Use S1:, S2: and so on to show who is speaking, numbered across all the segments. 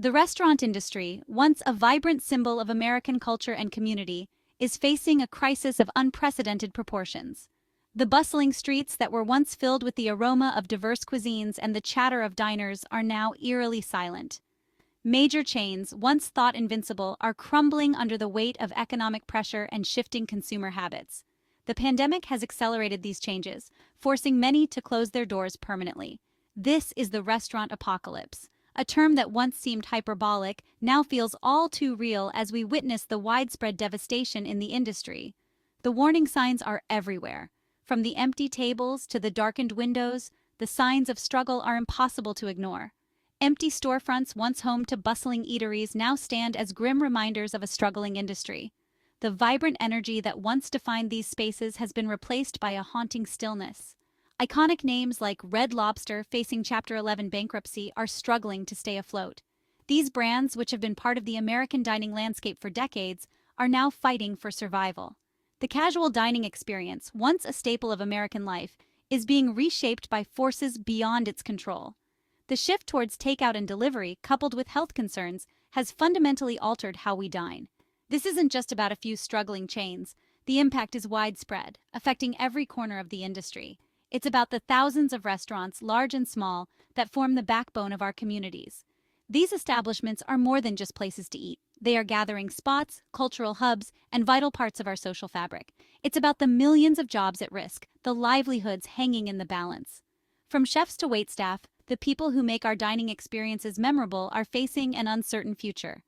S1: The restaurant industry, once a vibrant symbol of American culture and community, is facing a crisis of unprecedented proportions. The bustling streets that were once filled with the aroma of diverse cuisines and the chatter of diners are now eerily silent. Major chains, once thought invincible, are crumbling under the weight of economic pressure and shifting consumer habits. The pandemic has accelerated these changes, forcing many to close their doors permanently. This is the restaurant apocalypse. A term that once seemed hyperbolic now feels all too real as we witness the widespread devastation in the industry. The warning signs are everywhere. From the empty tables to the darkened windows, the signs of struggle are impossible to ignore. Empty storefronts once home to bustling eateries now stand as grim reminders of a struggling industry. The vibrant energy that once defined these spaces has been replaced by a haunting stillness. Iconic names like Red Lobster facing Chapter 11 bankruptcy are struggling to stay afloat. These brands, which have been part of the American dining landscape for decades, are now fighting for survival. The casual dining experience, once a staple of American life, is being reshaped by forces beyond its control. The shift towards takeout and delivery, coupled with health concerns, has fundamentally altered how we dine. This isn't just about a few struggling chains. The impact is widespread, affecting every corner of the industry. It's about the thousands of restaurants, large and small, that form the backbone of our communities. These establishments are more than just places to eat. They are gathering spots, cultural hubs, and vital parts of our social fabric. It's about the millions of jobs at risk, the livelihoods hanging in the balance. From chefs to waitstaff, the people who make our dining experiences memorable are facing an uncertain future.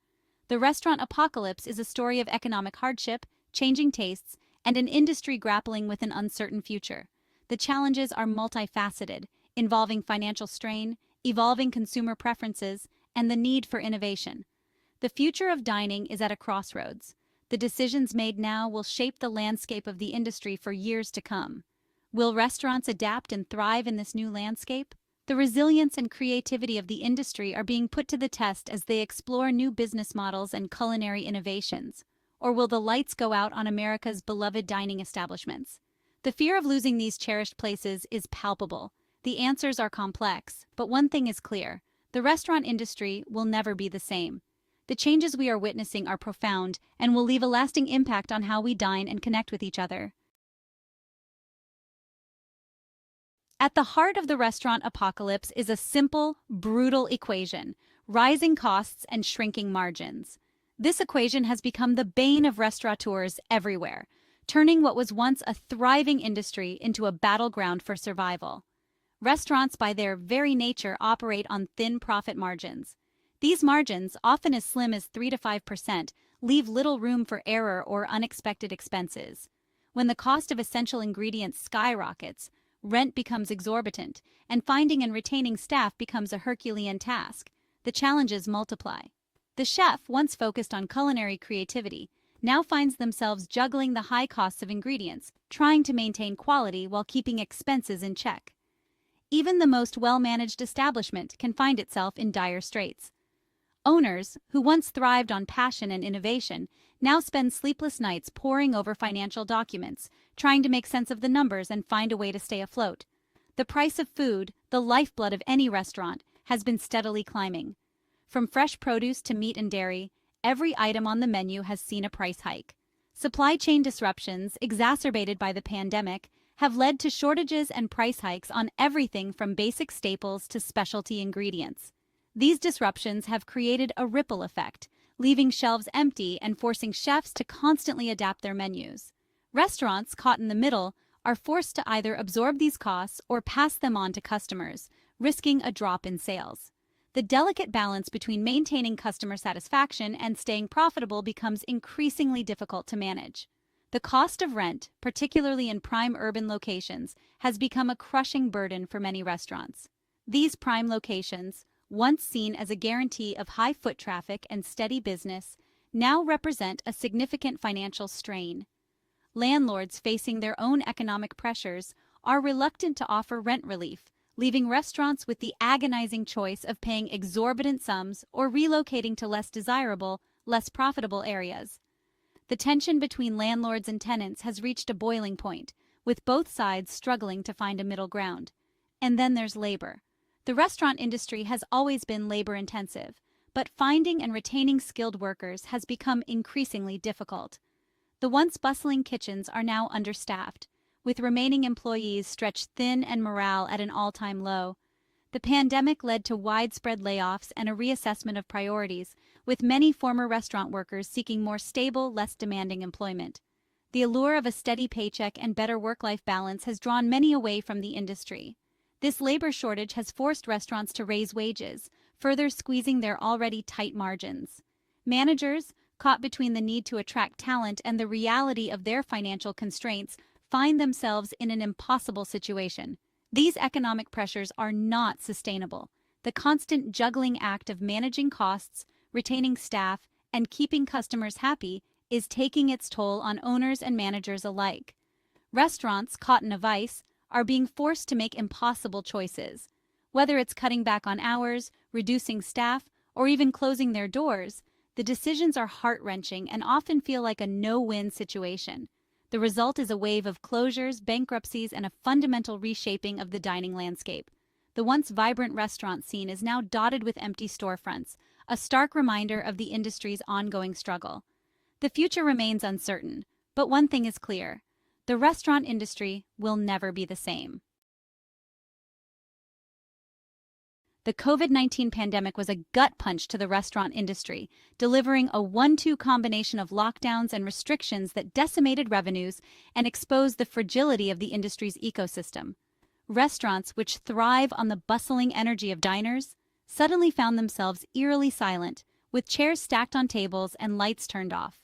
S1: The restaurant apocalypse is a story of economic hardship, changing tastes, and an industry grappling with an uncertain future. The challenges are multifaceted, involving financial strain, evolving consumer preferences, and the need for innovation. The future of dining is at a crossroads. The decisions made now will shape the landscape of the industry for years to come. Will restaurants adapt and thrive in this new landscape? The resilience and creativity of the industry are being put to the test as they explore new business models and culinary innovations. Or will the lights go out on America's beloved dining establishments? The fear of losing these cherished places is palpable. The answers are complex, but one thing is clear: the restaurant industry will never be the same. The changes we are witnessing are profound and will leave a lasting impact on how we dine and connect with each other. At the heart of the restaurant apocalypse is a simple, brutal equation: rising costs and shrinking margins. This equation has become the bane of restaurateurs everywhere, turning what was once a thriving industry into a battleground for survival. Restaurants, by their very nature, operate on thin profit margins. These margins, often as slim as 3 to 5%, leave little room for error or unexpected expenses. When the cost of essential ingredients skyrockets, rent becomes exorbitant, and finding and retaining staff becomes a Herculean task. The challenges multiply. The chef, once focused on culinary creativity, now finds themselves juggling the high costs of ingredients, trying to maintain quality while keeping expenses in check. Even the most well-managed establishment can find itself in dire straits. Owners, who once thrived on passion and innovation, now spend sleepless nights poring over financial documents, trying to make sense of the numbers and find a way to stay afloat. The price of food, the lifeblood of any restaurant, has been steadily climbing. From fresh produce to meat and dairy, every item on the menu has seen a price hike. Supply chain disruptions, exacerbated by the pandemic, have led to shortages and price hikes on everything from basic staples to specialty ingredients. These disruptions have created a ripple effect, leaving shelves empty and forcing chefs to constantly adapt their menus. Restaurants, caught in the middle, are forced to either absorb these costs or pass them on to customers, risking a drop in sales. The delicate balance between maintaining customer satisfaction and staying profitable becomes increasingly difficult to manage. The cost of rent, particularly in prime urban locations, has become a crushing burden for many restaurants. These prime locations, once seen as a guarantee of high foot traffic and steady business, now represent a significant financial strain. Landlords, facing their own economic pressures, are reluctant to offer rent relief, leaving restaurants with the agonizing choice of paying exorbitant sums or relocating to less desirable, less profitable areas. The tension between landlords and tenants has reached a boiling point, with both sides struggling to find a middle ground. And then there's labor. The restaurant industry has always been labor-intensive, but finding and retaining skilled workers has become increasingly difficult. The once bustling kitchens are now understaffed, with remaining employees stretched thin and morale at an all-time low. The pandemic led to widespread layoffs and a reassessment of priorities, with many former restaurant workers seeking more stable, less demanding employment. The allure of a steady paycheck and better work-life balance has drawn many away from the industry. This labor shortage has forced restaurants to raise wages, further squeezing their already tight margins. Managers, caught between the need to attract talent and the reality of their financial constraints, find themselves in an impossible situation. These economic pressures are not sustainable. The constant juggling act of managing costs, retaining staff, and keeping customers happy is taking its toll on owners and managers alike. Restaurants, caught in a vice, are being forced to make impossible choices. Whether it's cutting back on hours, reducing staff, or even closing their doors, the decisions are heart-wrenching and often feel like a no-win situation. The result is a wave of closures, bankruptcies, and a fundamental reshaping of the dining landscape. The once vibrant restaurant scene is now dotted with empty storefronts, a stark reminder of the industry's ongoing struggle. The future remains uncertain, but one thing is clear: the restaurant industry will never be the same. The COVID-19 pandemic was a gut punch to the restaurant industry, delivering a 1-2 combination of lockdowns and restrictions that decimated revenues and exposed the fragility of the industry's ecosystem. Restaurants, which thrive on the bustling energy of diners, suddenly found themselves eerily silent, with chairs stacked on tables and lights turned off.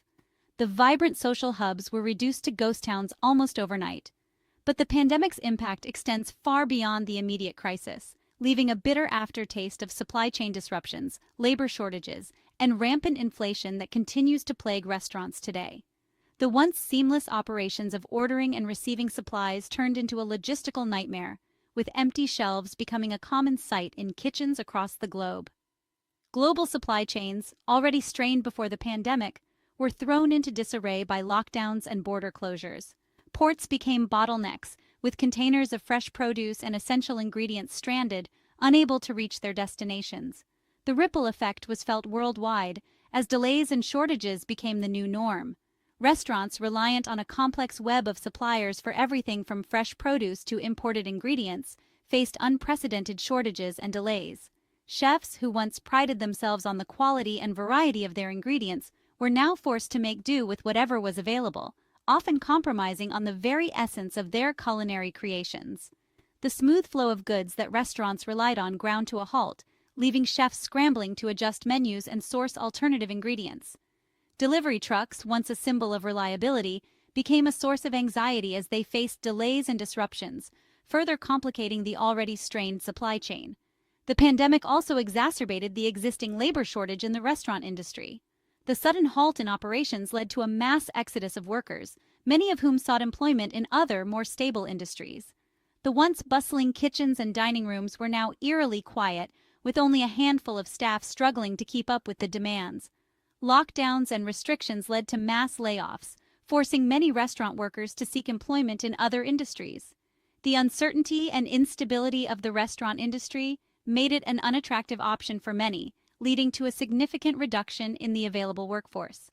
S1: The vibrant social hubs were reduced to ghost towns almost overnight. But the pandemic's impact extends far beyond the immediate crisis, leaving a bitter aftertaste of supply chain disruptions, labor shortages, and rampant inflation that continues to plague restaurants today. The once seamless operations of ordering and receiving supplies turned into a logistical nightmare, with empty shelves becoming a common sight in kitchens across the globe. Global supply chains, already strained before the pandemic, were thrown into disarray by lockdowns and border closures. Ports became bottlenecks, with containers of fresh produce and essential ingredients stranded, unable to reach their destinations. The ripple effect was felt worldwide, as delays and shortages became the new norm. Restaurants, reliant on a complex web of suppliers for everything from fresh produce to imported ingredients, faced unprecedented shortages and delays. Chefs, who once prided themselves on the quality and variety of their ingredients, were now forced to make do with whatever was available, often compromising on the very essence of their culinary creations. The smooth flow of goods that restaurants relied on ground to a halt, leaving chefs scrambling to adjust menus and source alternative ingredients. Delivery trucks, once a symbol of reliability, became a source of anxiety as they faced delays and disruptions, further complicating the already strained supply chain. The pandemic also exacerbated the existing labor shortage in the restaurant industry. The sudden halt in operations led to a mass exodus of workers, many of whom sought employment in other, more stable industries. The once bustling kitchens and dining rooms were now eerily quiet, with only a handful of staff struggling to keep up with the demands. Lockdowns and restrictions led to mass layoffs, forcing many restaurant workers to seek employment in other industries. The uncertainty and instability of the restaurant industry made it an unattractive option for many, leading to a significant reduction in the available workforce.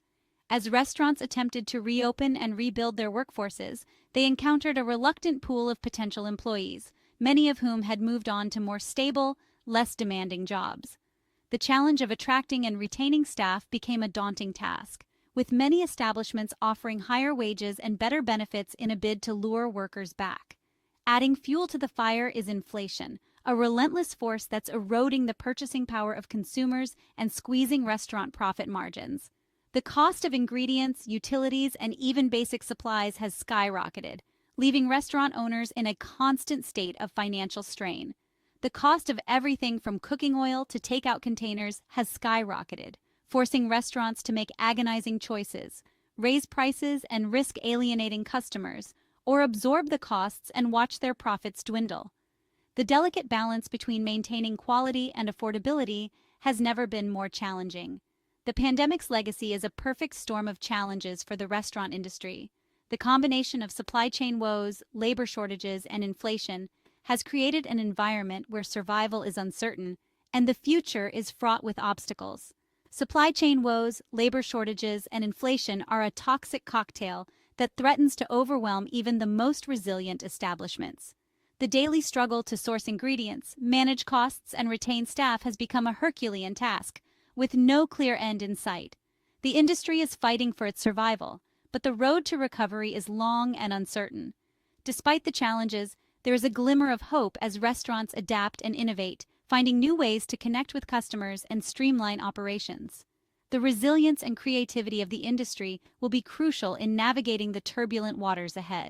S1: As restaurants attempted to reopen and rebuild their workforces, they encountered a reluctant pool of potential employees, many of whom had moved on to more stable, less demanding jobs. The challenge of attracting and retaining staff became a daunting task, with many establishments offering higher wages and better benefits in a bid to lure workers back. Adding fuel to the fire is inflation, a relentless force that's eroding the purchasing power of consumers and squeezing restaurant profit margins. The cost of ingredients, utilities, and even basic supplies has skyrocketed, leaving restaurant owners in a constant state of financial strain. The cost of everything from cooking oil to takeout containers has skyrocketed, forcing restaurants to make agonizing choices, raise prices and risk alienating customers, or absorb the costs and watch their profits dwindle. The delicate balance between maintaining quality and affordability has never been more challenging. The pandemic's legacy is a perfect storm of challenges for the restaurant industry. The combination of supply chain woes, labor shortages, and inflation has created an environment where survival is uncertain and the future is fraught with obstacles. Supply chain woes, labor shortages, and inflation are a toxic cocktail that threatens to overwhelm even the most resilient establishments. The daily struggle to source ingredients, manage costs, and retain staff has become a Herculean task, with no clear end in sight. The industry is fighting for its survival, but the road to recovery is long and uncertain. Despite the challenges, there is a glimmer of hope as restaurants adapt and innovate, finding new ways to connect with customers and streamline operations. The resilience and creativity of the industry will be crucial in navigating the turbulent waters ahead.